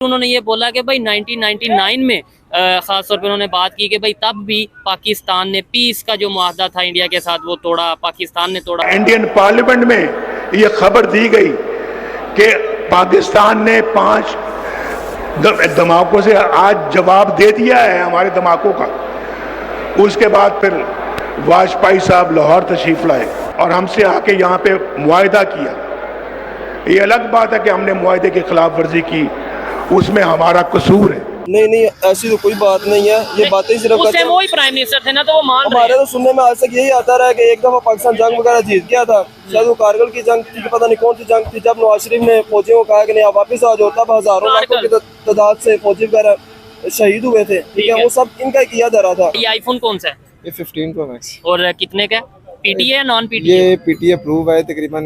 उन्होंने ये बोला कि भाई 1999 में खास तौर पे उन्होंने बात की कि भाई तब भी पाकिस्तान ने पीस का जो मुआहदा था इंडिया के साथ वो तोड़ा, पाकिस्तान ने तोड़ा। इंडियन पार्लियामेंट में ये खबर दी गई कि पाकिस्तान ने 5 धमाकों से आज जवाब दे दिया है हमारे धमाकों का। उसके बाद फिर वाजपेयी साहब लाहौर तशरीफ लाए और हमसे आके यहाँ पे मुआहदा किया। ये अलग बात है कि हमने मुआहदे की खिलाफ वर्जी की, उसमें हमारा कसूर है। नहीं, ऐसी तो कोई बात नहीं है। ये बातें सिर्फ उससे वो ही प्राइम मिनिस्टर थे ना, तो वो मान रहे हमारे तो सुनने में आज तक यही आता रहा है कि एक दफा पाकिस्तान जंग वगैरह जीत गया था, शायद वो कारगिल की जंग थी, पता नहीं कौन सी जंग थी, जब नवाज शरीफ ने फौजियों को कहा कि नहीं आप वापस आ जाओ, तब हजारों लाखों की तादाद से फौजी वगैरह शहीद हुए थे। ठीक है, वो सब इनका किया जा रहा था। ये आईफोन कौन सा है? ये 15 प्रो मैक्स। और कितने का? पीटीए या नॉन पीटीए? ये पीटीए अप्रूव है, तकरीबन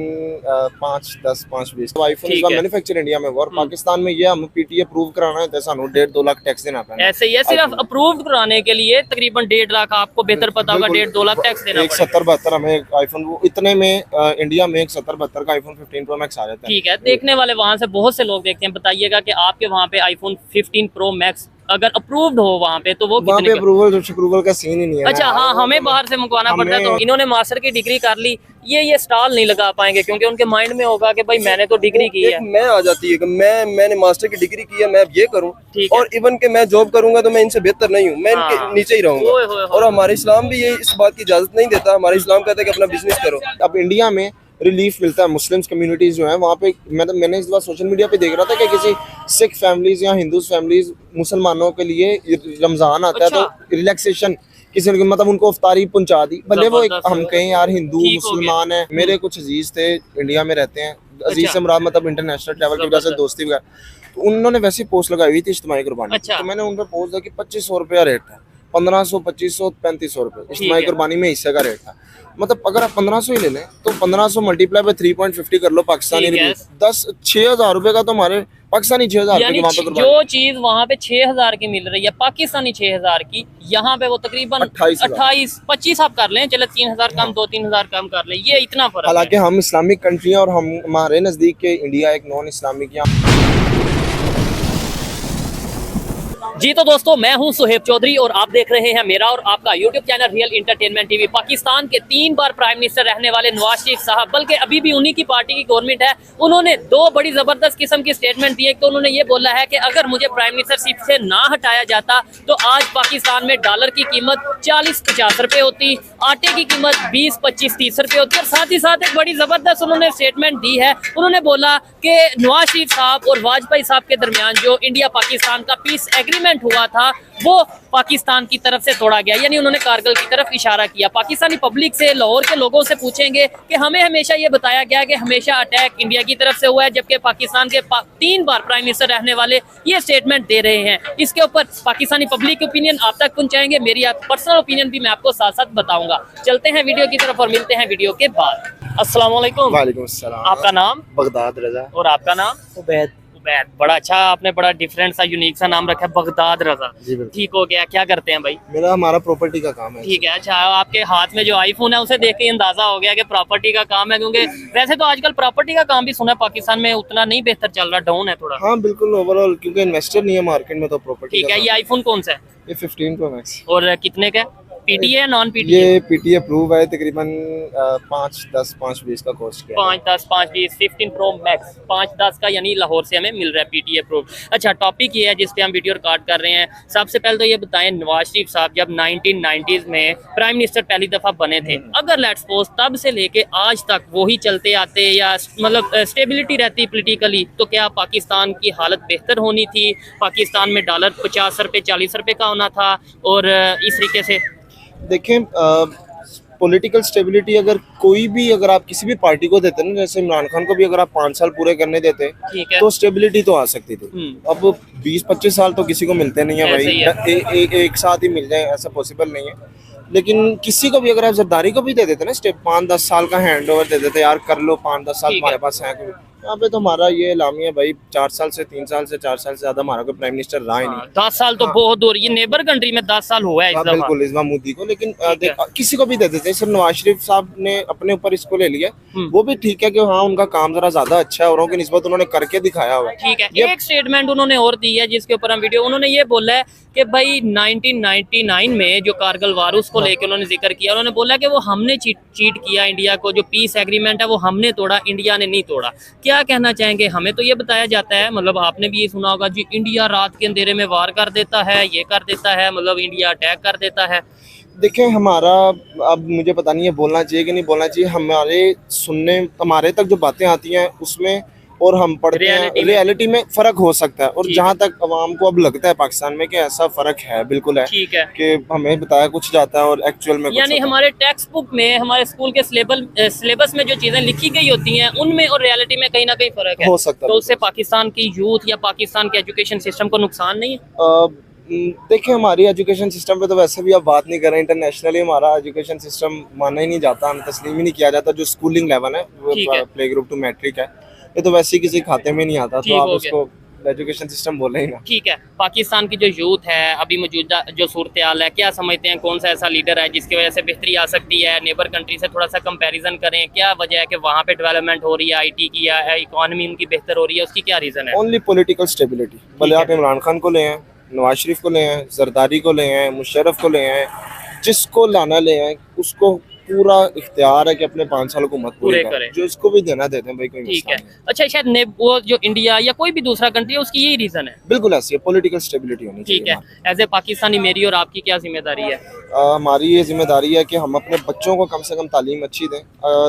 5-10 5-20 आईफोन इसका मैन्युफैक्चर इंडिया में, और पाकिस्तान में ये हम पीटीए अप्रूव कराना है तो सानू 1.5-2 लाख टैक्स देना पड़ेगा। ऐसे ही है, सिर्फ अप्रूव कराने के लिए तकरीबन 1.5 लाख, आपको बेहतर पता होगा, 1.5-2 लाख टैक्स देना पड़ेगा। 70-72 हमें आईफोन, वो इतने में इंडिया में 70-72 का आईफोन 15 प्रो मैक्स आ जाता है। ठीक है, देखने वाले वहाँ से बहुत से लोग देखते हैं, बताइएगा कि आपके वहाँ पे आईफोन 15 प्रो मैक्स अगर अप्रूव्ड हो वहाँ पे तो वो कितने का? अप्रूवल का सीन ही नहीं है। अच्छा हाँ, हमें बाहर से मंगवाना पड़ता है। तो इन्होंने मास्टर की डिग्री कर ली, ये स्टॉल नहीं लगा पाएंगे क्योंकि उनके माइंड में होगा कि भाई मैंने तो डिग्री की है। मैं आ जाती है कि मैंने मास्टर की डिग्री की है, मैं अब ये करूं, और इवन के मैं जॉब करूंगा तो मैं इनसे बेहतर नहीं हूं, मैं इनके नीचे ही रहूंगा। और हमारा इस्लाम भी ये इस बात की इजाजत नहीं देता। हमारा इस्लाम कहता है कि अपना बिजनेस करो। अब इंडिया में रिलीफ मिलता है, मुस्लिम्स कम्युनिटीज जो है वहाँ पे, मैंने इस बार सोशल मीडिया पे देख रहा था कि किसी सिख फैमिलीज या हिंदू फैमिलीज, मुसलमानों के लिए रमजान आता है तो रिलैक्सेशन किसी ने मतलब उनको अफ्तारी पहुंचा दी। भले वो एक हम कहें यार हिंदू मुसलमान है, मेरे कुछ अजीज थे इंडिया में रहते हैं, अजीज से मुराद मतलब इंटरनेशनल ट्रैवल की वजह से दोस्ती वगैरह, तो उन्होंने वैसी पोस्ट लगाई हुई थी इज्तिमाई कुर्बानी। तो मैंने उन पर पोस्ट किया कि 2500 रुपया रेट था, 1500, 2500, 3500 रुपए इज्तिमाई कुर्बानी में हिस्से का रेट था। मतलब अगर आप 1500 ही ले लें तो 1500 मल्टीप्लाई बाय 3.50 कर लो पाकिस्तानी रुपए, 6,000 रुपए का तो हमारे पाकिस्तानी 6,000 रुपए की वहाँ पे जो चीज वहाँ पे 6,000 की मिल रही है पाकिस्तानी 6,000 की, यहाँ पे वो तकरीबन 28-25 आप कर लें, चले 3,000 कम 2-3,000 कम कर लें, ये इतना फर्क। हालांकि हम इस्लामिक कंट्री हैं और हम हमारे नजदीक के इंडिया एक नॉन इस्लामिक। जी तो दोस्तों, मैं हूं सुहेब चौधरी और आप देख रहे हैं मेरा और आपका YouTube channel real entertainment TV. Pakistan के 3 बार प्राइम मिनिस्टर रहने वाले नवाज शरीफ साहब, बल्कि अभी भी उन्हीं की पार्टी की गवर्नमेंट है, उन्होंने 2 बड़ी जबरदस्त किस्म की स्टेटमेंट दी है। तो उन्होंने ये बोला है कि अगर मुझे प्राइम मिनिस्टर सीट से ना हटाया जाता तो आज पाकिस्तान में डॉलर की कीमत 40-50 रुपए होती, आटे की कीमत 20-25-30 रुपए होती। और साथ ही साथ एक बड़ी जबरदस्त उन्होंने स्टेटमेंट दी है। उन्होंने बोला कि नवाज शरीफ साहब और वाजपेयी साहब के दरमियान जो इंडिया पाकिस्तान का पीस एग्रीमेंट हुआ था वो पाकिस्तान की तरफ से तोड़ा गया, यानी उन्होंने कारगिल की तरफ इशारा किया। पाकिस्तानी पब्लिक से, लाहौर के लोगों से पूछेंगे कि हमें हमेशा ये बताया गया कि हमेशा अटैक इंडिया की तरफ से हुआ है, जबकि पाकिस्तान के 3 बार प्राइम मिनिस्टर रहने वाले ये स्टेटमेंट दे रहे हैं। इसके ऊपर पाकिस्तानी पब्लिक की ओपिनियन आप तक पहुंचाएंगे, मेरी पर्सनल ओपिनियन भी मैं आपको साथ साथ बताऊंगा। चलते हैं वीडियो की तरफ और मिलते हैं वीडियो के बाद। अस्सलाम वालेकुम। वालेकुम अस्सलाम। आपका नाम? बगदाद रजा। और आपका नाम? उबैद। बड़ा अच्छा, आपने बड़ा डिफरेंट सा यूनिक सा नाम रखा है, बगदाद रजा। ठीक हो गया। क्या करते हैं भाई? हमारा प्रॉपर्टी का काम है। ठीक है। अच्छा, आपके हाथ में जो आईफोन है उसे देख के अंदाजा हो गया कि प्रॉपर्टी का काम है, क्योंकि वैसे तो आजकल प्रॉपर्टी का काम भी सुना है पाकिस्तान में उतना नहीं बेहतर चल रहा, डाउन है थोड़ा। हाँ बिल्कुल, ओवरऑल क्योंकि इन्वेस्टर नहीं है मार्केट में तो प्रॉपर्टी। ठीक है। ये आईफोन कौन सा है? ये 15 प्रो मैक्स। और कितने का? पीटीए या नॉन पीटीए? ये पीटीए अप्रूव है, तकरीबन 5-10 5-20 का कॉस्ट है। 5-10 5-20 15 प्रो मैक्स 5-10 का, यानी लाहौर से हमें मिल रहा है पीटीए अप्रूव। अच्छा, टॉपिक ये है जिस पे हम वीडियो रिकॉर्ड कर रहे हैं। सबसे पहले तो ये बताएं, नवाज शरीफ साहब जब 1990s में प्राइम मिनिस्टर पहली दफा बने थे, अगर लेट्स सपोज तब से लेके आज तक वही चलते आते या मतलब स्टेबिलिटी रहती पॉलिटिकली, तो क्या पाकिस्तान की हालत बेहतर होनी थी? पाकिस्तान में डॉलर 50 रुपए 40 रुपए का होना था। और इस तरीके से देखें, पॉलिटिकल स्टेबिलिटी अगर आप किसी भी पार्टी को देते ना, जैसे इमरान खान को भी अगर आप 5 साल पूरे करने देते तो स्टेबिलिटी तो आ सकती थी। अब 20-25 साल तो किसी को मिलते नहीं है भाई, एक साथ ही मिल जाए ऐसा पॉसिबल नहीं है। लेकिन किसी को भी अगर आप जरदारी को भी दे देते ना, 5-10 साल का हैंड ओवर दे देते, यार कर लो 5-10 साल तुम्हारे पास है, यहाँ पे तो हमारा ये एलामी है भाई, 4 साल से 3 साल से 4 साल से ज्यादा हमारा कोई प्राइम मिनिस्टर रहा ही नहीं। 10 साल तो बहुत दूर, ये नेबर कंट्री में 10 साल हुआ है इस दफा। बिल्कुल इस बार मोदी को, लेकिन किसी को भी दे देते हैं। सिर्फ नवाज शरीफ साहब ने अपने ऊपर इसको ले लिया, वो भी ठीक है कि हाँ उनका काम जरा ज्यादा अच्छा है, औरों की निस्बत उन्होंने करके दिखाया हुआ है। ठीक है, एक स्टेटमेंट उन्होंने और दी है जिसके ऊपर हम वीडियो, उन्होंने ये बोला है कि भाई 1999 में जो कारगिल वार उसको लेकर उन्होंने जिक्र किया, उन्होंने बोला कि वो हमने चीट किया इंडिया को, जो पीस एग्रीमेंट है वो हमने तोड़ा, इंडिया ने नहीं तोड़ा। क्या कहना चाहेंगे? हमें तो ये बताया जाता है, मतलब आपने भी ये सुना होगा जी, इंडिया रात के अंधेरे में वार कर देता है, ये कर देता है, मतलब इंडिया अटैक कर देता है। देखिए हमारा, अब मुझे पता नहीं है बोलना चाहिए कि नहीं बोलना चाहिए, हमारे तक जो बातें आती हैं उसमें और हम पढ़ते हैं रियलिटी में फ़र्क हो सकता है। और जहाँ तक अवाम को अब लगता है पाकिस्तान में कि ऐसा फ़र्क है, बिल्कुल है, ठीक है, कि हमें बताया कुछ जाता है और एक्चुअल में यानी हमारे टेक्स्ट बुक में, हमारे स्कूल के सिलेबस में जो चीजें लिखी गई होती हैं उनमें और रियलिटी में कहीं ना कहीं फ़र्क है, हो सकता है। तो उससे पाकिस्तान की यूथ या पाकिस्तान के एजुकेशन सिस्टम को नुकसान नहीं है? देखिए हमारी एजुकेशन सिस्टम पे तो वैसे भी आप बात नहीं कर रहे हैं, इंटरनेशनली हमारा एजुकेशन सिस्टम माना ही नहीं जाता, हम तस्लीम ही नहीं किया जाता। जो स्कूलिंग लेवल है वो प्ले ग्रुप टू मैट्रिक है, ये तो वैसे ही किसी खाते में नहीं आता, तो आप उसको एजुकेशन सिस्टम बोले ही ना। ठीक है, पाकिस्तान की जो यूथ है अभी मौजूदा जो सूरत हाल है, क्या समझते हैं कौन सा ऐसा लीडर है जिसकी वजह से बेहतरी आ सकती है? नेबर कंट्री से थोड़ा सा कंपैरिजन करें, क्या वजह है कि वहाँ पे डेवलपमेंट हो रही है, आईटी की या इकोनॉमी उनकी बेहतर हो रही है, उसकी क्या रीजन है? Only political stability. भले आप इमरान खान को ले हैं, नवाज शरीफ को ले हैं, जरदारी को ले हैं, मुशर्रफ को ले हैं, जिसको लाना ले हैं, उसको पूरा इख्तियार है कि अपने 5 साल हुकूमत पूरे करें, जो इसको भी देना देते हैं भाई, कोई ठीक है। अच्छा, शायद वो जो इंडिया या कोई भी दूसरा कंट्री है उसकी यही रीजन है? बिल्कुल ऐसी है, पॉलिटिकल स्टेबिलिटी होनी चाहिए। ठीक है, एज ए पाकिस्तानी मेरी और आपकी क्या जिम्मेदारी है? हमारी ये जिम्मेदारी है कि हम अपने बच्चों को कम से कम तालीम अच्छी दें।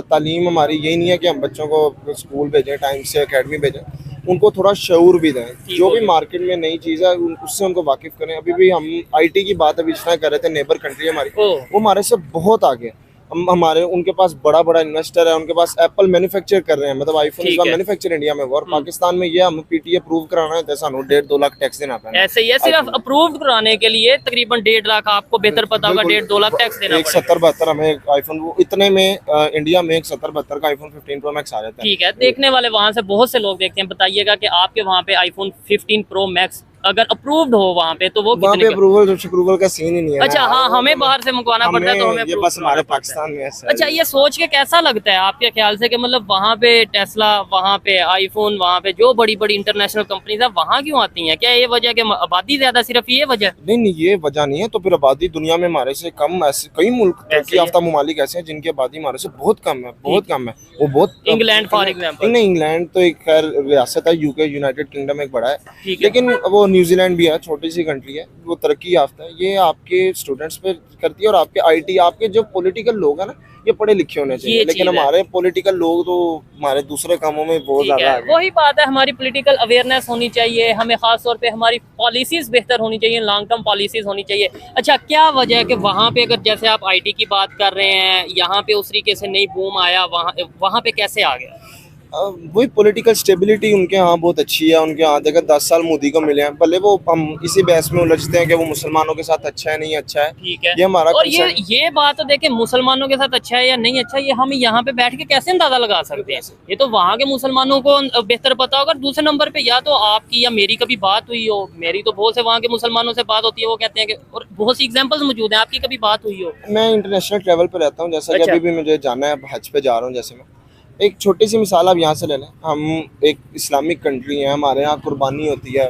तालीम हमारी यही नहीं है कि हम बच्चों को स्कूल भेजें, टाइम से एकेडमी भेजें, उनको थोड़ा शऊर भी दें, जो भी मार्केट में नई चीज़ है उससे उनको वाकिफ करें। अभी भी हम आईटी की बात अभी इतना कर रहे थे, नेबर कंट्री हमारी, वो हमारे से बहुत आगे। हमारे उनके पास बड़ा बड़ा इन्वेस्टर है, उनके पास एप्पल मैन्युफैक्चर कर रहे हैं, मतलब आईफोन इस बार मैन्युफैक्चर इंडिया में हुआ, और पाकिस्तान में ये हम पीटीए अप्रूव कराना है तो सानू 1.5-2 लाख टैक्स देना पड़ेगा। ऐसे ही है, सिर्फ अप्रूव कराने के लिए तकरीबन 1.5 लाख, आपको बेहतर पता होगा, 1.5-2 लाख टैक्स देना पड़ेगा। 70-72 हमें आईफोन, वो इतने में इंडिया में 70-72 का आईफोन 15 प्रो मैक्स आ जाता है। ठीक है, देखने वाले वहाँ से बहुत से लोग देखते हैं, बताइएगा कि आपके वहाँ पे आईफोन 15 प्रो मैक्स अगर अप्रूव्ड हो वहाँ पे तो वो वहाँ पे अप्रूवल का सीन ही नहीं है। अच्छा, हाँ, हमें बाहर से मंगवाना पड़ता है, तो हमें ये बस हमारे पाकिस्तान में ऐसा है। अच्छा, ये सोच के कैसा लगता है आपके ख्याल से कि मतलब वहाँ पे टेस्ला, वहाँ पे आईफोन, वहाँ पे जो बड़ी बड़ी इंटरनेशनल कंपनीज है वहाँ क्यों आती हैं? क्या ये वजह कि आबादी ज्यादा, सिर्फ ये वजह? नहीं, ये वजह नहीं है। तो फिर आबादी दुनिया में हमारे से कम, ऐसे कई मुल्क तरक्की याफ्ता ममालिक ऐसे हैं जिनकी आबादी हमारे से बहुत कम है, बहुत कम है। वो बहुत, इंग्लैंड फॉर एग्जाम्पल। नहीं, इंग्लैंड तो एक खैर रियासत है, यूके यूनाइटेड किंगडम एक बड़ा है, लेकिन वो न्यूजीलैंड भी है, छोटी सी कंट्री है, वो तरक्की याफ्ता है। ये आपके स्टूडेंट्स पे करती है, और आपके आईटी, आपके जो पॉलिटिकल लोग हैं ना, ये पढ़े लिखे होने चाहिए, लेकिन हमारे पॉलिटिकल लोग तो हमारे दूसरे कामों में बहुत ज्यादा आगे। वही बात है, हमारी पॉलिटिकल अवेयरनेस होनी चाहिए, हमें खास तौर पे हमारी पॉलिसीज बेहतर होनी चाहिए, लॉन्ग टर्म पॉलिसीज होनी चाहिए। अच्छा, क्या वजह है कि वहाँ पे, अगर जैसे आप आईटी की बात कर रहे हैं, यहाँ पे उस तरीके से नहीं बूम आया, वहाँ पे कैसे आ गया? वही पॉलिटिकल स्टेबिलिटी उनके यहाँ बहुत अच्छी है। उनके यहाँ देखा 10 साल मोदी को मिले हैं, भले वो हम इसी बहस में उलझते हैं कि वो मुसलमानों के साथ अच्छा है नहीं अच्छा है। ठीक है, ये हमारा, और ये बात तो देखें, मुसलमानों के साथ अच्छा है या नहीं अच्छा, ये हम यहाँ पे बैठ के कैसे अंदाजा लगा सकते हैं? ये तो वहाँ के मुसलमानों को बेहतर पता होगा। दूसरे नंबर पे या तो आपकी या मेरी कभी बात हुई हो, मेरी तो बहुत से वहाँ के मुसलमानों से बात होती है, वो कहते हैं कि, और बहुत सी एग्जाम्पल्स मौजूद हैं, आपकी कभी बात हुई हो? मैं इंटरनेशनल ट्रैवल पे रहता हूँ, जैसा कि अभी भी मुझे जाना है, हज पे जा रहा हूँ। जैसे मैं एक छोटी सी मिसाल आप यहाँ से ले लें, हम एक इस्लामिक कंट्री है, हमारे यहाँ कुर्बानी होती है।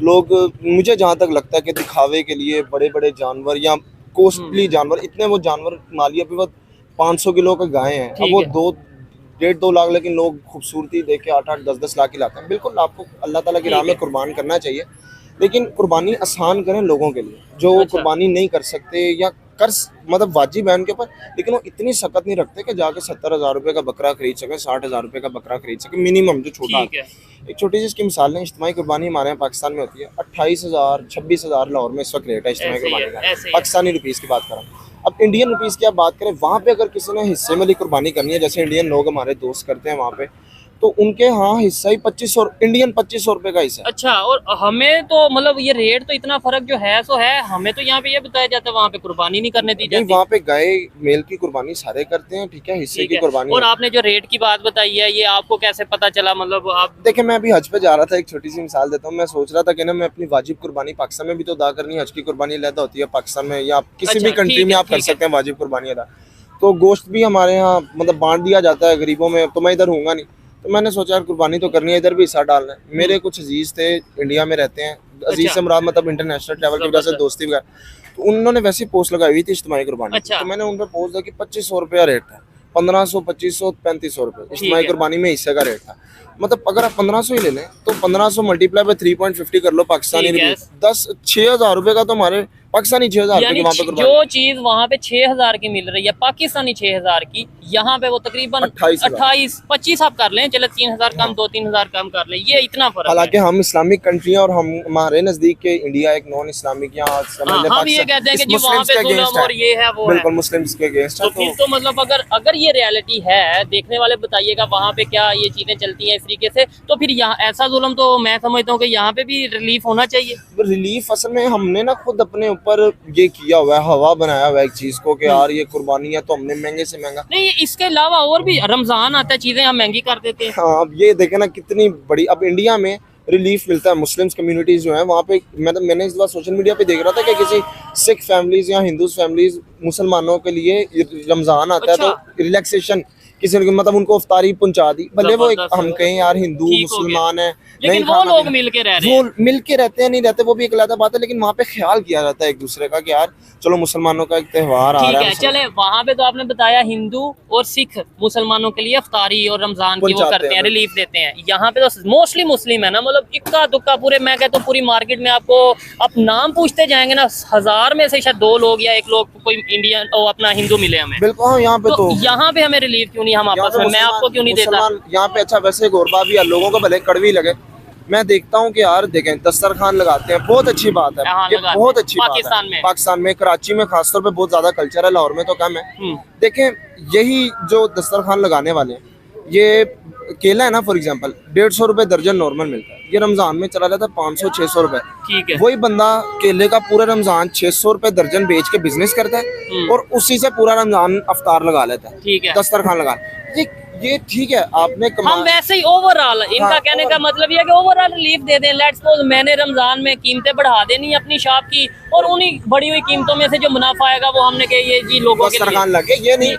लोग, मुझे जहाँ तक लगता है कि दिखावे के लिए बड़े बड़े जानवर या कॉस्टली जानवर, इतने वो जानवर मालिया पे वो 500 किलो के गाय हैं, अब वो 1.5-2 लाख, लेकिन लोग खूबसूरती देख के 8-8, 10-10 लाख की लाते हैं। बिल्कुल आपको अल्लाह ताला की राह में कुर्बान करना चाहिए, लेकिन कुर्बानी आसान करें लोगों के लिए जो कुर्बानी नहीं कर सकते या कर, मतलब वाजिब है उनके ऊपर, लेकिन वो इतनी सख्त नहीं रखते कि जाके 70,000 रुपये का बकरा खरीद सके, 60,000 रुपये का बकरा खरीद सके, मिनिमम जो छोटा। एक छोटी सी इसकी मिसाल है, इज्तिमाई कुर्बानी हमारे यहाँ पाकिस्तान में होती है 28,000 26,000 लाहौर में इस वक्त रेट है इज्तिमाई कुर्बानी का, पाकिस्तानी रुपीज़ की बात कर रहा हूँ। अब इंडियन रुपीज़ की आप बात करें, वहाँ पे अगर किसी ने हिस्से में कुर्बानी करनी है, जैसे इंडियन लोग हमारे दोस्त करते हैं वहाँ पे, तो उनके यहाँ हिस्सा ही 2500 इंडियन 2500 रुपए का हिस्सा है। अच्छा, और हमें तो मतलब ये रेट तो इतना फर्क जो है सो है, हमें तो यहाँ पे ये बताया जाता है वहाँ पे कुर्बानी नहीं करने दी जाती। वहाँ पे गाय मेल की कुर्बानी सारे करते हैं, ठीक है, हिस्से की कुर्बानी। और आपने जो रेट की बात बताई है ये आपको कैसे पता चला? मतलब आप देखिए, मैं अभी हज पे जा रहा था, एक छोटी सी मिसाल देता हूँ। मैं सोच रहा था कि ना मैं अपनी वाजिब कुर्बानी पाकिस्तान में भी तो अदा करनी है, हज की कुर्बानी अलग होती है पाकिस्तान में, या किसी भी कंट्री में आप कर सकते हैं वाजिब कुर्बानी अदा। तो गोश्त भी हमारे यहाँ मतलब बांट दिया जाता है गरीबों में, तो मैं इधर हूँगा नहीं, तो मैंने सोचा यार कुर्बानी तो करनी है, इधर भी हिस्सा डालना है। मेरे कुछ अजीज थे, इंडिया में रहते हैं, अजीज से मुराद मतलब इंटरनेशनल ट्रैवल की वजह से दोस्ती वगैरह, तो उन्होंने वैसी पोस्ट लगाई हुई थी इज्तिमाई कुर्बानी। तो मैंने उन पर पोस्ट दिया कि 2500 रुपया रेट था, 1500, 2500, 3500 रुपये इज्तिमाई कुर्बानी में हिस्से का रेट था। मतलब अगर आप 1500 ही ले लें तो 1500 मल्टीप्लाई बाय 3.50 कर लो पाकिस्तानी रुपये, 6,000 रुपए का तो हमारे पाकिस्तानी 6,000 रुपए की वहाँ पे जो चीज वहाँ पे 6,000 की मिल रही है पाकिस्तानी 6,000 की, यहाँ पे वो तकरीबन 28-25 आप कर लें, चले 3,000 कम 2-3,000 कम कर लें, ये इतना फर्क है। हालांकि हम इस्लामिक कंट्री हैं और हम हमारे नजदीक के इंडिया एक नॉन इस्लामिक यहाँ हम ये कहते हैं कि जी वहाँ पे जुल्म और ये है वो बिल्कुल मुस्लिम्स के अगेंस्ट है। तो फिर तो मतलब अगर ये रियलिटी है, देखने वाले बताइएगा वहाँ पे क्या ये चीजें चलती हैं इस तरीके से, तो फिर यहाँ ऐसा जुल्म तो मैं समझता हूँ कि यहाँ पे भी रिलीफ होना चाहिए। रिलीफ असल में हमने ना खुद अपने ऊपर ये किया हुआ है, हवा बनाया हुआ है एक चीज को कि यार ये कुर्बानी है तो हमने महंगे से महंगा नहीं, इसके अलावा और भी रमजान आता है, चीजें हम महंगी कर देते हैं। हाँ, अब ये देखे ना कितनी बड़ी अब इंडिया में रिलीफ मिलता है। मुस्लिम्स कम्युनिटीज जो है वहाँ पे, मैंने इस बार सोशल मीडिया पे देख रहा था कि किसी सिख फैमिलीज या हिंदू फैमिलीज मुसलमानों के लिए रमजान आता है तो रिलैक्सेशन किसी ने मतलब उनको इफ्तारी पहुंचा दी, भले वो हम कहें यार हिंदू मुसलमान है, लेकिन वो लोग मिलके रह रहे हैं, वो मिलके रहते हैं नहीं रहते वो भी एक अलग बात है, लेकिन वहाँ पे ख्याल किया जाता है एक दूसरे का कि यार चलो मुसलमानों का एक त्यौहार आ रहा है। चले वहाँ पे तो आपने बताया हिंदू और सिख मुसलमानों के लिए इफ्तारी और रमजान की वो करते हैं, रिलीफ देते हैं। यहाँ पे तो मोस्टली मुस्लिम है ना, मतलब इक्का दुक्का पूरे, मैं कहता हूँ पूरी मार्केट में आपको आप नाम पूछते जाएंगे ना, 1000 में से शायद 2 लोग या 1 लोग कोई इंडियन और अपना हिंदू मिले हमें। बिल्कुल, यहाँ पे तो यहाँ पे हमें रिलीफ क्यों नहीं, हम आपस में, मैं आपको क्यों नहीं देता यहाँ पे? अच्छा, वैसे गोरबा भी है, लोगों को भले कड़वी लगे, मैं देखता हूँ कि यार देखें दस्तरखान लगाते हैं, बहुत अच्छी बात है, ये बहुत अच्छी बात है। पाकिस्तान में कराची में खासतौर पे बहुत ज्यादा कल्चर है, लाहौर में तो कम है। देखें, यही जो दस्तरखान लगाने वाले हैं, ये केला है ना फॉर एग्जांपल 150 रुपए दर्जन नॉर्मल मिलता है, ये रमजान में चला जाता है 500-600 रुपए। ठीक है, वही बंदा केले का पूरा रमजान 600 रुपए दर्जन बेच के बिजनेस करता है और उसी से पूरा रमजान अफ्तार लगा लेता है। ठीक है, दस्तरखान लगा, ये ठीक है, आपने हम वैसे ही ओवरऑल इनका कहने का मतलब ये है कि ओवरऑल रिलीफ दे दें। लेट्स सपोज मैंने रमजान में कीमतें बढ़ा देनी अपनी शॉप की, और उन्हीं बढ़ी हुई कीमतों में से जो मुनाफा आएगा वो हमने कहा ये जी लोगों के लिए लगे, ये नहीं,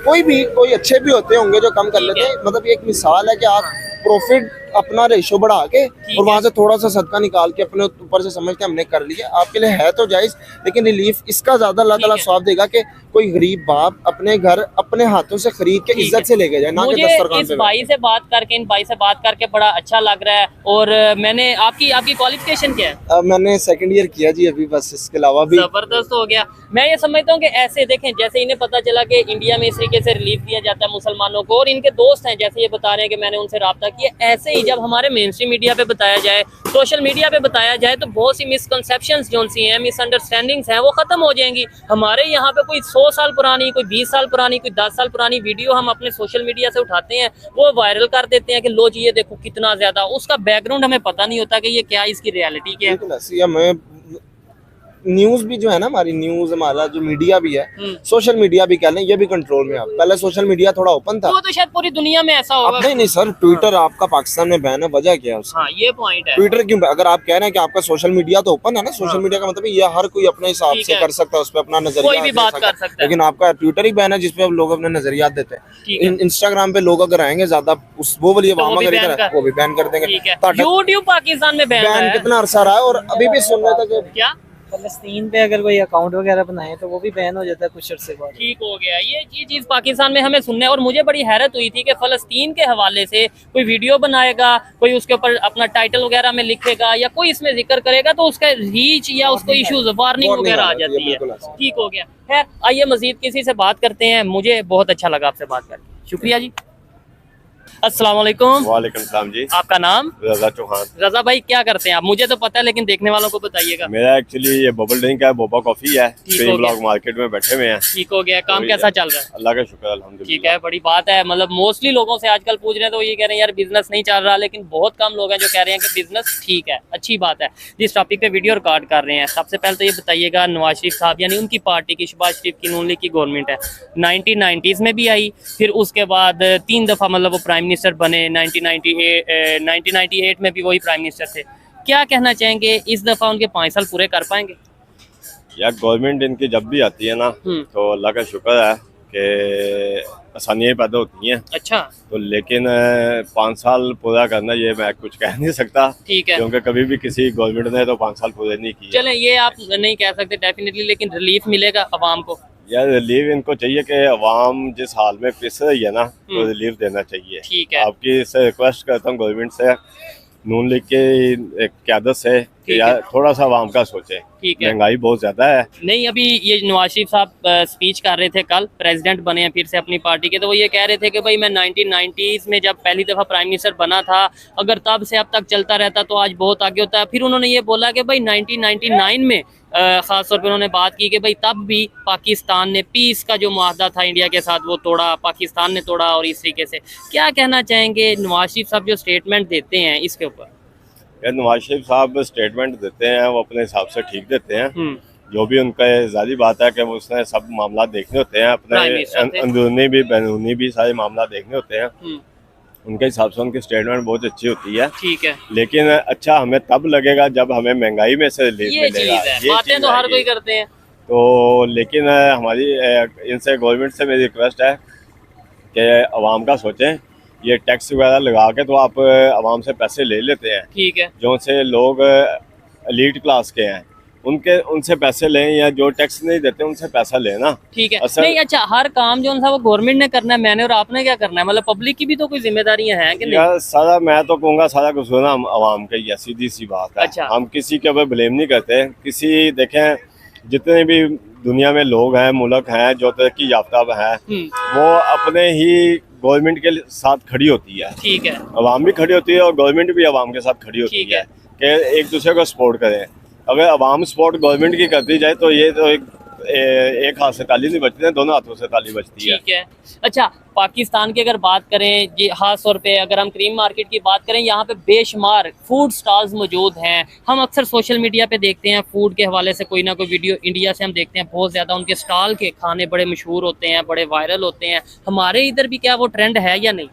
कोई अच्छे भी होते होंगे जो कम कर लेते हैं। मतलब ये एक मिसाल है कि आप प्रॉफिट अपना रेशो बढ़ा के और वहां से थोड़ा सा सदका निकाल के अपने ऊपर से समझ के हमने कर लिया, आपके लिए है तो जायज, लेकिन रिलीफ इसका ज्यादा अल्लाह ताला सवाब देगा कि कोई गरीब बाप अपने घर अपने हाथों से खरीद के इज्जत से लेके जाए, ना कि दस्तरखान पे। इस भाई से बात करके, इन भाई से बात करके बड़ा अच्छा लग रहा है। और मैंने आपकी क्वालिफिकेशन क्या है? मैंने 2nd ईयर किया जी अभी, बस इसके अलावा भी जबरदस्त हो गया। मैं ये समझता हूँ कि ऐसे देखें, जैसे इन्हें पता चला कि इंडिया में इस तरीके से रिलीफ दिया जाता है मुसलमानों को, और इनके दोस्त हैं जैसे ये बता रहे हैं कि मैंने उनसे रब्ता किया, ऐसे ही जब हमारे मेन स्ट्रीम मीडिया पे बताया जाए, सोशल मीडिया पे बताया जाए, तो बहुत सी मिसकंसेप्शंस जो सी हैं, मिसअंडरस्टैंडिंग्स हैं, वो खत्म हो जाएंगी। हमारे यहाँ पे कोई 100 साल पुरानी, कोई 20 साल पुरानी, कोई 10 साल पुरानी वीडियो हम अपने सोशल मीडिया से उठाते हैं, वो वायरल कर देते हैं कि लो जी ये देखो कितना ज्यादा, उसका बैकग्राउंड हमें पता नहीं होता कि ये क्या, इसकी रियलिटी क्या है। न्यूज भी जो है ना, हमारी न्यूज, हमारा जो मीडिया भी है, सोशल मीडिया भी कह लें, ये भी कंट्रोल में है। पहले सोशल मीडिया थोड़ा ओपन था, वो तो शायद पूरी दुनिया में ऐसा होगा। नहीं सर, ट्विटर आपका पाकिस्तान में बैन है, वजह क्या है उसका? हाँ, ये पॉइंट है। ट्विटर क्यों? अगर आप कह रहे हैं कि आपका सोशल मीडिया तो ओपन है ना, सोशल मीडिया का मतलब ये हर कोई अपने हिसाब से कर सकता है, उस पर अपना नजरिया कोई भी बात कर सकता है, लेकिन आपका ट्विटर ही बैन है जिसपे अब लोग अपने नजरियात देते हैं। इंस्टाग्राम पे लोग अगर आएंगे ज्यादा वो वाली वो भी बैन कर देंगे। यूट्यूब पाकिस्तान में बैन कितना अरसा रहा है, और अभी भी सुन रहे थे क्या फलस्तीन पे अगर कोई अकाउंट वगैरह बनाए तो वो भी बैन हो जाता है कुछ अर्से बाद। ठीक हो गया, ये चीज़ पाकिस्तान में हमें सुनने, और मुझे बड़ी हैरत हुई थी कि फलस्तीन के हवाले से कोई वीडियो बनाएगा, कोई उसके ऊपर अपना टाइटल वगैरह में लिखेगा या कोई इसमें जिक्र करेगा तो उसका रीच या उसको इश्यूज वार्निंग वगैरह आ जाती है। ठीक हो गया। खैर, आइए मजीद किसी से बात करते हैं। मुझे बहुत अच्छा लगा आपसे बात करके, शुक्रिया जी। अस्सलाम वालेकुम। वालेकुम सलाम जी। आपका नाम? रजा चौहान। रजा भाई क्या करते हैं आप? मुझे तो पता है लेकिन देखने वालों को बताइएगा। मेरा एक्चुअली ये बबल ड्रिंक है, बोबा कॉफी है। ठीक हो गया। ब्लॉक मार्केट में बैठे हुए हैं। ठीक हो गया। काम कैसा चल रहा है? अल्लाह का शुक्र अल्हम्दुलिल्लाह। ठीक है, बड़ी बात है। मतलब मोस्टली लोगों से आजकल पूछ रहे हैं तो ये कह रहे हैं यार बिजनेस नहीं चल रहा, लेकिन बहुत कम लोग हैं जो कह रहे हैं कि बिजनेस ठीक है, अच्छी बात है। जिस टॉपिक पे वीडियो रिकॉर्ड कर रहे हैं, सबसे पहले तो ये बताइएगा, नवाज शरीफ साहब यानी उनकी पार्टी की, शहबाज शरीफ की नून लीग की गवर्नमेंट है, 1990s में भी आई, फिर उसके बाद 3 दफ़ा मतलब वो प्राइम मिनिस्टर बने, 1998 में भी वही प्राइम मिनिस्टर थे। क्या कहना चाहेंगे, इस दफ़ा उनके 5 साल पूरे कर पाएंगे? यार गवर्नमेंट इनकी जब भी आती है ना तो अल्लाह का शुक्र है कि आसानियाँ पैदा होती हैं। अच्छा। तो लेकिन 5 साल पूरा करना ये मैं कुछ कह नहीं सकता। ठीक है। क्योंकि कभी भी किसी गवर्नमेंट ने तो 5 साल पूरे नहीं किए। चलें ये आप नहीं कह सकते डेफिनेटली, लेकिन रिलीफ मिलेगा अवाम को? यार रिलीफ इनको चाहिए कि अवाम जिस हाल में पिस रही है ना तो रिलीफ देना चाहिए। ठीक है। आपकी इससे रिक्वेस्ट करता हूँ गवर्नमेंट से, नून लीग की क़यादत से कि यार थोड़ा सा अवाम का सोचे। ठीक है। महंगाई बहुत ज्यादा है। नहीं, अभी ये नवाज शरीफ साहब स्पीच कर रहे थे, कल प्रेसिडेंट बने हैं फिर से अपनी पार्टी के, तो वो ये कह रहे थे कि भाई मैं 1990s में जब पहली दफ़ा प्राइम मिनिस्टर बना था, अगर तब से अब तक चलता रहता तो आज बहुत आगे होता है। फिर उन्होंने ये बोला कि भाई 1999 में ख़ास तौर पे उन्होंने बात की कि भाई तब भी पाकिस्तान ने पीस का जो मुआहदा था इंडिया के साथ वो तोड़ा, पाकिस्तान ने तोड़ा। और इस तरीके से क्या कहना चाहेंगे, नवाज शरीफ साहब जो स्टेटमेंट देते हैं इसके ऊपर? यार नवाज शरीफ साहब स्टेटमेंट देते हैं वो अपने हिसाब से ठीक देते हैं। जो भी उनका ज़ाती बात है कि वो उसने सब मामला देखने होते हैं, अपने अंदरूनी भी बैरूनी भी सारे मामला देखने होते हैं। उनके हिसाब से उनकी स्टेटमेंट बहुत अच्छी होती है। ठीक है। लेकिन अच्छा हमें तब लगेगा जब हमें महंगाई में से रिलीफ मिलेगा। ये बातें तो हर कोई करते हैं। तो लेकिन हमारी इनसे गवर्नमेंट से मेरी रिक्वेस्ट है कि आवाम का सोचें। ये टैक्स वगैरह लगा के तो आप आवाम से पैसे ले लेते हैं। ठीक है। जो से लोग एलीट क्लास के हैं उनसे पैसे लें, या जो टैक्स नहीं देते उनसे पैसा लेना। ठीक है। नहीं अच्छा, हर काम जो वो गवर्नमेंट ने करना है, मैंने और आपने क्या करना है? मतलब पब्लिक की भी तो कोई जिम्मेदारियां हैं कि नहीं? यार सारा मैं तो कहूँगा सारा कुछ ना आवाम का ही है, सीधी सी बात है। अच्छा। हम किसी के ऊपर ब्लेम नहीं करते। किसी देखें जितने भी दुनिया में लोग हैं, मुल्क हैं जो तरक्की याफ्ता है, वो अपने ही गवर्नमेंट के साथ खड़ी होती है। ठीक है। अवाम भी खड़ी होती है और गवर्नमेंट भी अवाम के साथ खड़ी होती है कि एक दूसरे को सपोर्ट करें। अगर अवाम सपोर्ट गवर्नमेंट की करती जाए तो ये तो एक हाथ से ताली नहीं बजती है, दोनों हाथों से ताली बजती है। ठीक है। अच्छा, पाकिस्तान की अगर बात करें जी, खास तौर पे अगर हम क्रीम मार्केट की बात करें, यहाँ पे बेशुमार फूड स्टॉल्स मौजूद हैं। हम अक्सर सोशल मीडिया पे देखते हैं फूड के हवाले से कोई ना कोई वीडियो इंडिया से हम देखते हैं, बहुत ज़्यादा उनके स्टॉल के खाने बड़े मशहूर होते हैं, बड़े वायरल होते हैं। हमारे इधर भी क्या वो ट्रेंड है या नहीं?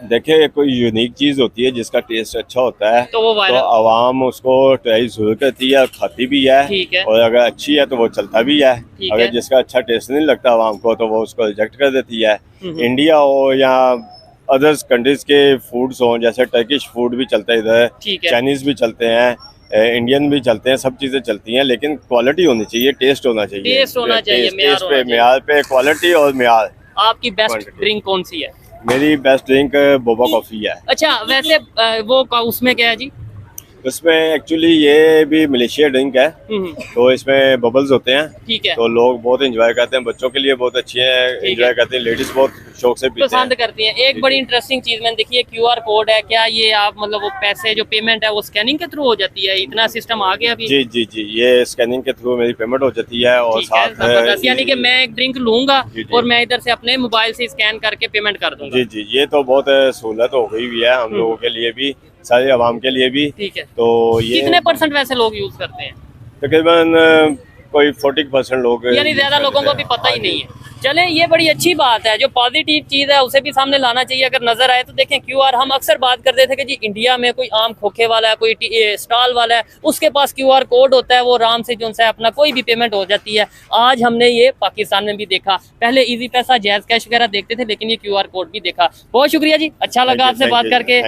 देखिए कोई यूनिक चीज होती है जिसका टेस्ट अच्छा होता है तो आवाम उसको ट्राई जरूर करती है, खाती भी है। ठीक है। और अगर अच्छी है तो वो चलता भी है। अगर जिसका अच्छा टेस्ट नहीं लगता आवाम को तो वो उसको रिजेक्ट कर देती है। इंडिया हो या अदर्स कंट्रीज के फूड्स हो, जैसे टर्किश फूड भी चलता है इधर, चाइनीज भी चलते हैं, इंडियन भी चलते हैं, सब चीजें चलती हैं, लेकिन क्वालिटी होनी चाहिए, टेस्ट होना चाहिए। टेस्ट होना चाहिए, म्यार पे क्वालिटी और म्यार। आपकी बेस्ट ड्रिंक कौन सी है? मेरी बेस्ट ड्रिंक बोबा कॉफी है। अच्छा, वैसे वो उसमें क्या है जी? उसमें एक्चुअली ये भी मलेशिया ड्रिंक है, तो इसमें बबल्स होते हैं। ठीक है। तो लोग बहुत एंजॉय करते हैं, बच्चों के लिए बहुत अच्छी है, एंजॉय करते हैं, लेडीज बहुत शौक से पसंद करती हैं। एक बड़ी इंटरेस्टिंग चीज मैंने देखी है, QR कोड है। क्या ये आप मतलब वो पैसे जो पेमेंट है वो स्कैनिंग के थ्रू हो जाती है? इतना सिस्टम आ गया अभी? जी जी जी, ये स्कैनिंग के थ्रू मेरी पेमेंट हो जाती है। और साथ यानी कि मैं एक ड्रिंक लूंगा और मैं इधर से अपने मोबाइल से स्कैन करके पेमेंट कर दूंगा। जी जी, ये तो बहुत सहूलत हो गई हुई है हम लोगों के लिए भी, सारे आवाम के लिए भी। ठीक है। तो ये कितने % वैसे लोग यूज करते हैं? तकरीबन कोई 40% लोग, यानी ज्यादा लोगों को भी पता ही नहीं है। चलें, ये बड़ी अच्छी बात है, जो पॉजिटिव चीज़ है उसे भी सामने लाना चाहिए। अगर नजर आए तो देखें QR, हम अक्सर बात करते थे कि जी इंडिया में कोई आम खोखे वाला है, कोई स्टॉल वाला है, उसके पास QR कोड होता है, वो आराम से जो है अपना कोई भी पेमेंट हो जाती है। आज हमने ये पाकिस्तान में भी देखा, पहले इजी पैसा, जैज कैश वगैरह देखते थे, लेकिन ये QR कोड भी देखा। बहुत शुक्रिया जी, अच्छा लगा आपसे बात करके।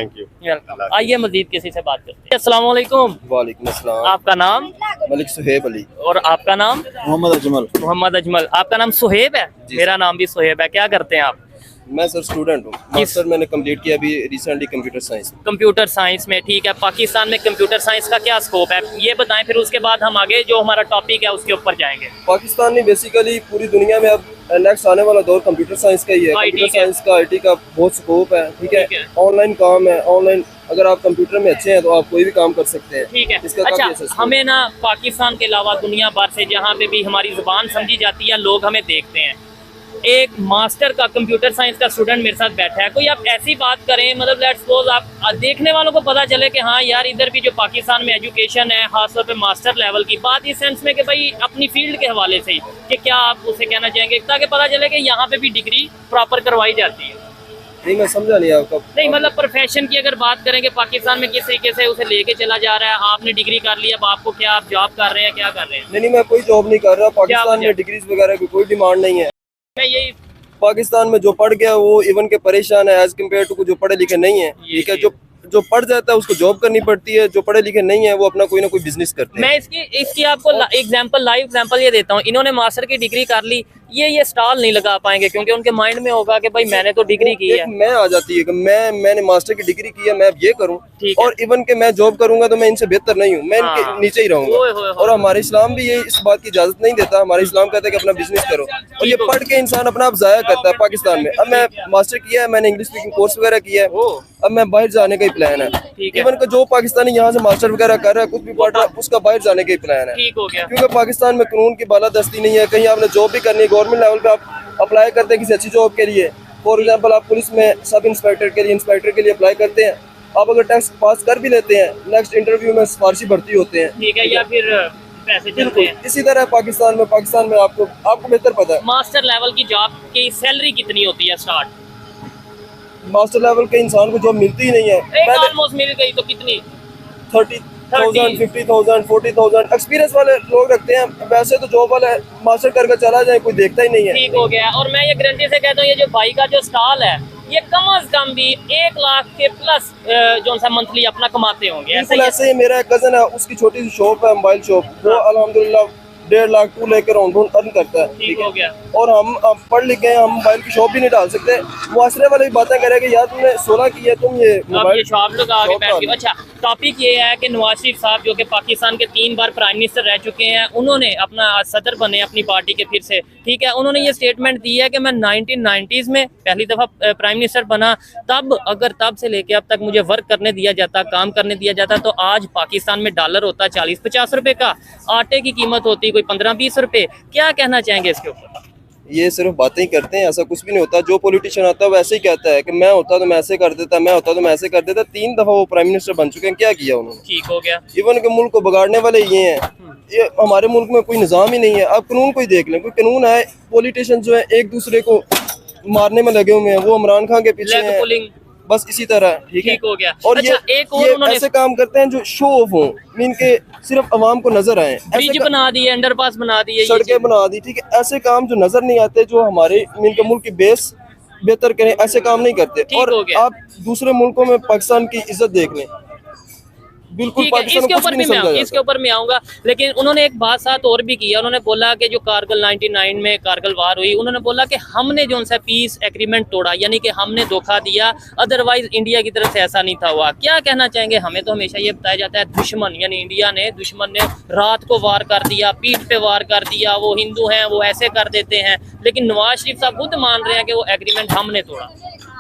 आइए मजीद किसी से बात करते हैं। अस्सलाम वालेकुम। वालेकुम अस्सलाम। आपका नाम? मलिक सुहेब अली। और आपका नाम? मोहम्मद अजमल। मोहम्मद अजमल। आपका नाम सुहेब है? मेरा नाम भी सुहेब है। क्या करते हैं आप? मैं सर स्टूडेंट हूँ, मास्टर मैंने कंप्लीट किया अभी recently computer science. Computer science में, ठीक है। पाकिस्तान में कंप्यूटर साइंस का क्या स्कोप है ये बताएं, फिर उसके बाद हम आगे जो हमारा टॉपिक है उसके ऊपर जाएंगे। पाकिस्तान में बेसिकली पूरी दुनिया में अब नेक्स्ट आने वाला दौर कंप्यूटर साइंस का ही है। कंप्यूटर साइंस का, IT का बहुत स्कोप है, ठीक है। ऑनलाइन काम है, ऑनलाइन अगर आप कंप्यूटर में अच्छे हैं तो आप कोई भी काम कर सकते हैं, ठीक है। इसका अच्छा, हमें ना पाकिस्तान के अलावा दुनिया भर से जहाँ पे भी हमारी जुबान समझी जाती है लोग हमें देखते हैं, एक मास्टर का कंप्यूटर साइंस का स्टूडेंट मेरे साथ बैठा है, कोई आप ऐसी बात करें, मतलब लेट्स सपोज आप देखने वालों को पता चले कि हाँ यार इधर भी जो पाकिस्तान में एजुकेशन है खासतौर पे मास्टर लेवल की बात, इस सेंस में कि भाई अपनी फील्ड के हवाले से ही कि क्या आप उसे कहना चाहेंगे, ताकि पता चले कि यहाँ पे भी डिग्री प्रॉपर करवाई जाती है। नहीं, मैं समझा नहीं आपका। नहीं मतलब प्रोफेशन की अगर बात करेंगे पाकिस्तान में किस तरीके से उसे लेके चला जा रहा है, आपने डिग्री कर ली, अब आपको क्या, आप जॉब कर रहे हैं, क्या कर रहे हैं? नहीं, मैं कोई जॉब नहीं कर रहा। पाकिस्तान में डिग्रीज वगैरह की कोई डिमांड नहीं है। मैं यही, पाकिस्तान में जो पढ़ गया वो इवन के परेशान है एज कम्पेयर टू जो पढ़े लिखे नहीं है, ठीक है। जो पढ़ जाता है उसको जॉब करनी पड़ती है, जो पढ़े लिखे नहीं है वो अपना कोई ना कोई बिजनेस करते हैं। मैं इसकी आपको एग्जांपल, लाइव एग्जांपल ये देता हूँ। इन्होंने मास्टर की डिग्री कर ली, ये स्टॉल नहीं लगा पाएंगे क्योंकि उनके माइंड में होगा कि भाई मैंने तो डिग्री की है। मैं आ जाती है कि मैंने मास्टर की डिग्री की है, मैं अब ये करूं, और इवन के मैं जॉब करूंगा तो मैं इनसे बेहतर नहीं हूं, मैं इनके नीचे ही रहूंगा। और हमारे इस्लाम भी ये इस बात की इजाजत नहीं देता। हमारे इस्लाम कहता है कि अपना बिजनेस करो, और ये पढ़ के इंसान अपना आप जाया करता है पाकिस्तान में। अब मैं मास्टर किया है, मैंने इंग्लिश स्पीकिंग कोर्स वगैरह किया है, अब मैं बाहर जाने का ही प्लान है। इवन का जो पाकिस्तानी यहाँ से मास्टर वगैरह कर रहा है, कुछ भी पढ़ रहा है, उसका बाहर जाने का ही प्लान है, क्योंकि पाकिस्तान में कानून की बालादस्ती नहीं है। कहीं आपने जॉब भी करनी है, गवर्नमेंट लेवल पे आप अप्लाई करते हैं किसी अच्छी जॉब के लिए, फॉर एग्जांपल आप पुलिस में सब इंस्पेक्टर के लिए, इंस्पेक्टर के लिए अप्लाई करते हैं, आप अगर टेस्ट पास कर भी लेते हैं, नेक्स्ट इंटरव्यू में सिफारिशी भर्ती होते हैं, ठीक है, या फिर पैसे चलते हैं। इसी तरह पाकिस्तान में आपको बेहतर पता है मास्टर लेवल की जॉब की सैलरी कितनी होती है स्टार्ट? मास्टर लेवल के इंसान को जॉब मिलती ही नहीं है। ऑलमोस्ट मिल गई तो कितनी? 30,000, 50,000, 40,000 एक्सपीरियंस वाले लोग रखते हैं। वैसे तो जॉब वाले मास्टर करके चला जाए कोई देखता ही नहीं है। ठीक हो गया। और मैं ये गारंटी से कहता हूँ ये जो भाई का जो स्टॉल है ये कम से कम भी 1 लाख के प्लस जो सा मंथली अपना कमाते होंगे। ऐसे ही मेरा एक कजन है, उसकी छोटी सी शॉप है, मोबाइल शॉप, वो अल्हम्दुलिल्लाह 1.5 लाख 2 लेकर अर्न करता है। ठीक हो गया। और हम पढ़ लिख गए, हम मोबाइल की शॉप भी नहीं डाल सकते। मुआशरे वाले भी बातें कह रहे हैं कि यार तुमने 16 की है, तुम ये मोबाइल शॉप लगा के बैठ के। अच्छा, टॉपिक ये है कि नवाज शरीफ साहब जो कि पाकिस्तान के 3 बार प्राइम मिनिस्टर रह चुके हैं, उन्होंने अपना सदर बने अपनी पार्टी के फिर से, ठीक है। उन्होंने ये स्टेटमेंट दी है कि मैं 1990s में पहली दफ़ा प्राइम मिनिस्टर बना, तब से लेके अब तक मुझे वर्क करने दिया जाता, काम करने दिया जाता, तो आज पाकिस्तान में डॉलर होता 40-50 रुपए का, आटे की कीमत होती कोई 15-20 रुपए। क्या कहना चाहेंगे इसके ऊपर? ये सिर्फ बातें ही करते हैं, ऐसा कुछ भी नहीं होता। जो पॉलिटिशियन आता है वो ऐसे ही कहता है कि मैं होता तो मैं ऐसे कर देता, मैं होता तो मैं ऐसे कर देता। 3 दफा वो प्राइम मिनिस्टर बन चुके हैं, क्या किया उन्होंने? ठीक हो गया। इवन के मुल्क को बिगाड़ने वाले ये हैं। ये हमारे मुल्क में कोई निजाम ही नहीं है। आप कानून को ही देख लें, कोई कानून है? पॉलिटिशियन जो है एक दूसरे को मारने में लगे हुए हैं, वो इमरान खान के पीछे हैं, बस इसी तरह। ठीक हो गया। और अच्छा, ये ऐसे काम करते हैं जो शो ऑफ हो, मीन के सिर्फ अवाम को नजर आए। ब्रिज बना दिए, अंडरपास बना दिए, सड़कें बना दी, ठीक है। ऐसे काम जो नजर नहीं आते, जो हमारे मीन के मुल्क की बेस बेहतर करें, ऐसे काम नहीं करते। और आप दूसरे मुल्कों में पाकिस्तान की इज्जत देख लें, बिल्कुल इसके ऊपर मैं आऊंगा। लेकिन उन्होंने एक बात साथ और भी किया, उन्होंने बोला कि जो कारगिल 99 में कारगिल वार हुई, उन्होंने बोला कि हमने जो उनसे पीस एग्रीमेंट तोड़ा, यानी कि हमने धोखा दिया, अदरवाइज इंडिया की तरफ से ऐसा नहीं था हुआ। क्या कहना चाहेंगे? हमें तो हमेशा ये बताया जाता है दुश्मन यानी इंडिया ने, दुश्मन ने रात को वार कर दिया, पीठ पे वार कर दिया, वो हिंदू हैं वो ऐसे कर देते हैं, लेकिन नवाज शरीफ साहब खुद मान रहे हैं कि वो एग्रीमेंट हमने तोड़ा।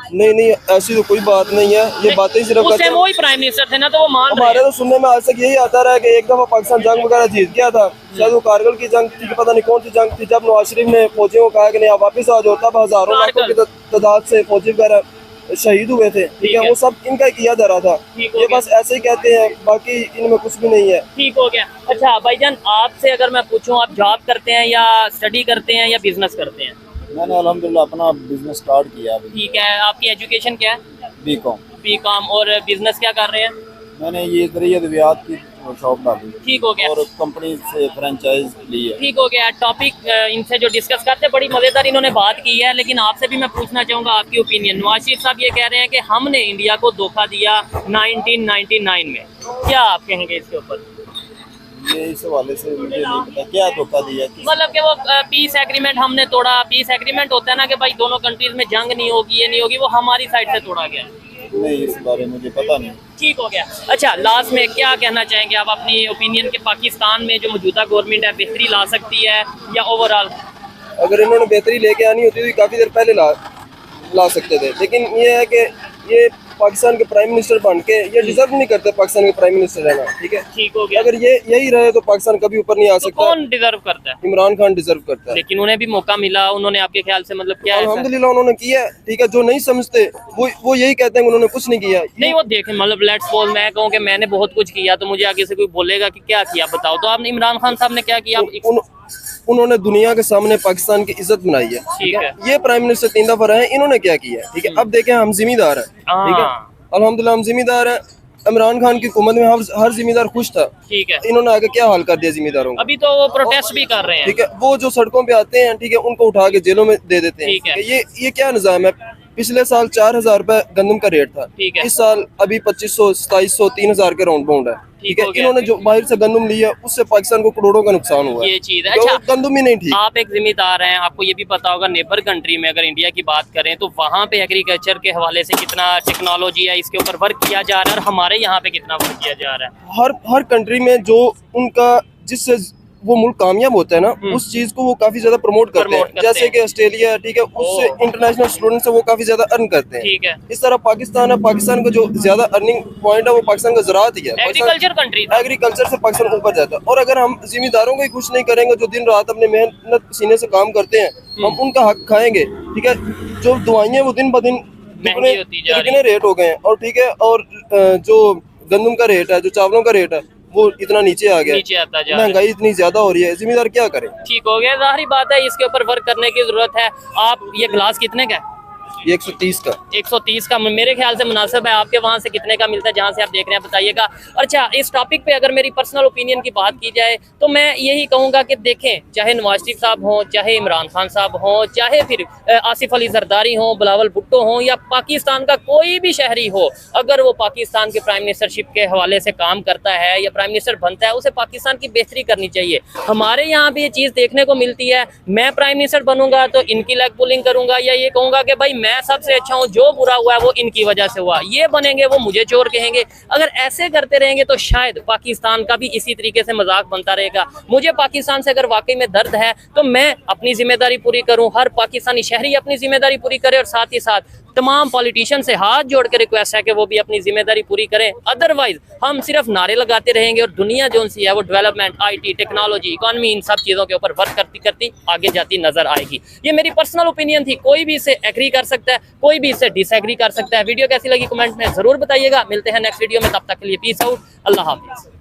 नहीं, ऐसी तो कोई बात नहीं है, ये बातें सिर्फ उससे वो ही प्राइम मिनिस्टर थे ना, तो वो मान रहे हैं। हमारे तो सुनने में आज तक यही आता रहा है कि एक दफा पाकिस्तान जंग वगैरह जीत गया था, शायद वो कारगिल की जंग थी, पता नहीं कौन सी जंग थी, जब नवाज शरीफ ने फौजियों को कहा कि नहीं आप वापस आ जाओ, तब हजारों लाखों की तादाद से फौजी वगैरह शहीद हुए थे, ठीक है। वो सब इनका किया जा रहा था, ये बस ऐसे ही कहते हैं, बाकी इनमें कुछ भी नहीं है। ठीक हो गया। अच्छा भाईजान, आपसे अगर मैं पूछूं, आप जॉब करते हैं या स्टडी करते हैं या बिजनेस करते हैं? मैंने अल्हम्दुलिल्लाह अपना बिजनेस स्टार्ट किया। ठीक है। आपकी एजुकेशन क्या है? बीकॉम। और बिजनेस क्या कर रहे हैं? मैंने ये ज़रिए अद्वियात की शॉप डाली। ठीक हो गया। और कंपनी से फ्रेंचाइज ली है। ठीक हो गया। टॉपिक इनसे जो डिस्कस करते हैं, बड़ी मज़ेदार इन्होंने बात की है, लेकिन आपसे भी मैं पूछना चाहूँगा आपकी ओपिनियन। नवाज शरीफ साहब ये कह रहे हैं कि हमने इंडिया को धोखा दिया 1999 में, क्या आप कहेंगे इसके ऊपर? ये इस हवाले से मुझे नहीं पता क्या धोखा दिया मतलब कि वो पीस एग्रीमेंट हमने तोड़ा, पीस एग्रीमेंट होता है ना कि भाई दोनों कंट्रीज में जंग नहीं होगी, ये नहीं होगी, वो हमारी साइड से तोड़ा गया। नहीं, इस बारे में मुझे पता नहीं। ठीक हो गया। अच्छा, लास्ट में क्या कहना चाहेंगे आप अपनी ओपिनियन के पाकिस्तान में जो मौजूदा गवर्नमेंट है बेहतरी ला सकती है या ओवरऑल? अगर इन्होंने बेहतरी लेके आनी होती तो काफ़ी देर पहले ला सकते थे, लेकिन ये है कि ये पाकिस्तान के प्राइम मिनिस्टर बन के ये डिजर्व नहीं करते पाकिस्तान के प्राइम मिनिस्टर रहना। ठीक है, ठीक हो गया। अगर ये यही रहे तो पाकिस्तान कभी ऊपर नहीं आ तो सकता। कौन डिजर्व करता है? इमरान खान डिजर्व करता है, लेकिन उन्हें भी मौका मिला, उन्होंने आपके ख्याल से मतलब क्या है? अल्हम्दुलिल्लाह उन्होंने किया है। ठीक है, जो नहीं समझते वो यही कहते हैं कि उन्होंने कुछ नहीं किया। नहीं, वो देखें, मतलब लेट्स सपोज मैं कहूँ कि मैंने बहुत कुछ किया तो मुझे आगे से कोई बोलेगा कि क्या किया बताओ, तो आपने इमरान खान साहब ने क्या किया? उन्होंने दुनिया के सामने पाकिस्तान की इज्जत बनाई है। ठीक है, ये प्राइम मिनिस्टर 3 दफा रहे, इन्होंने क्या किया है? ठीक है, अब देखें हम जिम्मेदार हैं। ठीक है, अल्हम्दुलिल्लाह हम जिम्मेदार हैं। इमरान खान की हुकूमत में हर जिम्मेदार खुश था। ठीक है, इन्होंने आगे क्या हाल कर दिया जिम्मेदारों को? अभी तो वो प्रोटेस्ट भी कर रहे हैं। ठीक है, वो जो सड़कों पे आते हैं, ठीक है, उनको उठा के जेलों में दे देते हैं। ठीक है, ये क्या निजाम है? पिछले साल 4000 रुपए गंदम का रेट था। ठीक है, इस साल अभी 2500, 2700, 3000 के राउंड बाउंड है। ठीक है, इन्होंने जो बाहर से गंदम लिया उससे पाकिस्तान को करोड़ों का नुकसान हुआ। ये चीज है। अच्छा, गंदम ही नहीं ठीक। आप एक जिम्मेदार हैं, आपको ये भी पता होगा नेबर कंट्री में अगर इंडिया की बात करें तो वहाँ पे एग्रीकल्चर के हवाले से कितना टेक्नोलॉजी है, इसके ऊपर वर्क किया जा रहा है, और हमारे यहाँ पे कितना वर्क किया जा रहा है। हर कंट्री में जो उनका जिससे वो मुल्क कामयाब होता है ना, उस चीज को वो काफी ज्यादा प्रमोट करते हैं। जैसे कि ऑस्ट्रेलिया, ठीक है, उससे इंटरनेशनल स्टूडेंट से वो काफी ज्यादा अर्न करते हैं। ठीक है, इस तरह पाकिस्तान है, पाकिस्तान का जो ज्यादा अर्निंग पॉइंट है वो पाकिस्तान का ज़राअत ही है। एग्रीकल्चर कंट्री, एग्रीकल्चर से पाकिस्तान ऊपर जाता है। और अगर हम जिम्मेदारों को ही खुश नहीं करेंगे जो दिन रात अपने मेहनत पसीने से काम करते हैं, हम उनका हक खाएंगे। ठीक है, जो दवाइयाँ वो दिन ब दिन कितने रेट हो गए हैं। और ठीक है, और जो गंदम का रेट है, जो चावलों का रेट है, वो इतना नीचे आ गया, नीचे आता जा, महंगाई इतनी ज्यादा हो रही है, जिम्मेदार क्या करे? ठीक हो गया, जाहिर बात है इसके ऊपर वर्क करने की जरूरत है। आप ये ग्लास कितने का है? 130 का। 130 का मेरे ख्याल से मुनासिब है। आपके वहाँ से कितने का मिलता है जहाँ से आप देख रहे हैं, बताइएगा। अच्छा, इस टॉपिक पे अगर मेरी पर्सनल ओपिनियन की बात की जाए तो मैं यही कहूँगा कि देखें, चाहे नवाज शरीफ साहब हों, चाहे इमरान खान साहब हों, चाहे फिर आसिफ अली जरदारी हों, बिलावल भुट्टो हों, या पाकिस्तान का कोई भी शहरी हो, अगर वो पाकिस्तान के प्राइम मिनिस्टरशिप के हवाले से काम करता है या प्राइम मिनिस्टर बनता है, उसे पाकिस्तान की बेहतरी करनी चाहिए। हमारे यहाँ भी ये चीज़ देखने को मिलती है, मैं प्राइम मिनिस्टर बनूंगा तो इनकी लेग पुलिंग करूंगा, या ये कहूँगा कि भाई मैं सबसे अच्छा हूँ, जो बुरा हुआ है वो इनकी वजह से हुआ, ये बनेंगे वो मुझे चोर कहेंगे। अगर ऐसे करते रहेंगे तो शायद पाकिस्तान का भी इसी तरीके से मजाक बनता रहेगा। मुझे पाकिस्तान से अगर वाकई में दर्द है तो मैं अपनी जिम्मेदारी पूरी करूं, हर पाकिस्तानी शहरी अपनी जिम्मेदारी पूरी करे, और साथ ही साथ तमाम पॉलिटिशियन से हाथ जोड़ के रिक्वेस्ट है कि वो भी अपनी जिम्मेदारी पूरी करें। अदरवाइज हम सिर्फ नारे लगाते रहेंगे और दुनिया जो सी है वो डेवलपमेंट, आईटी, टेक्नोलॉजी, इकोनॉमी, इन सब चीज़ों के ऊपर वर्क करती करती आगे जाती नजर आएगी। ये मेरी पर्सनल ओपिनियन थी, कोई भी इसे एग्री कर सकता है, कोई भी इसे डिसएग्री कर सकता है। वीडियो कैसी लगी कमेंट में जरूर बताइएगा। मिलते हैं नेक्स्ट वीडियो में, तब तक के लिए पीस आउट, अल्लाह हाफिज़।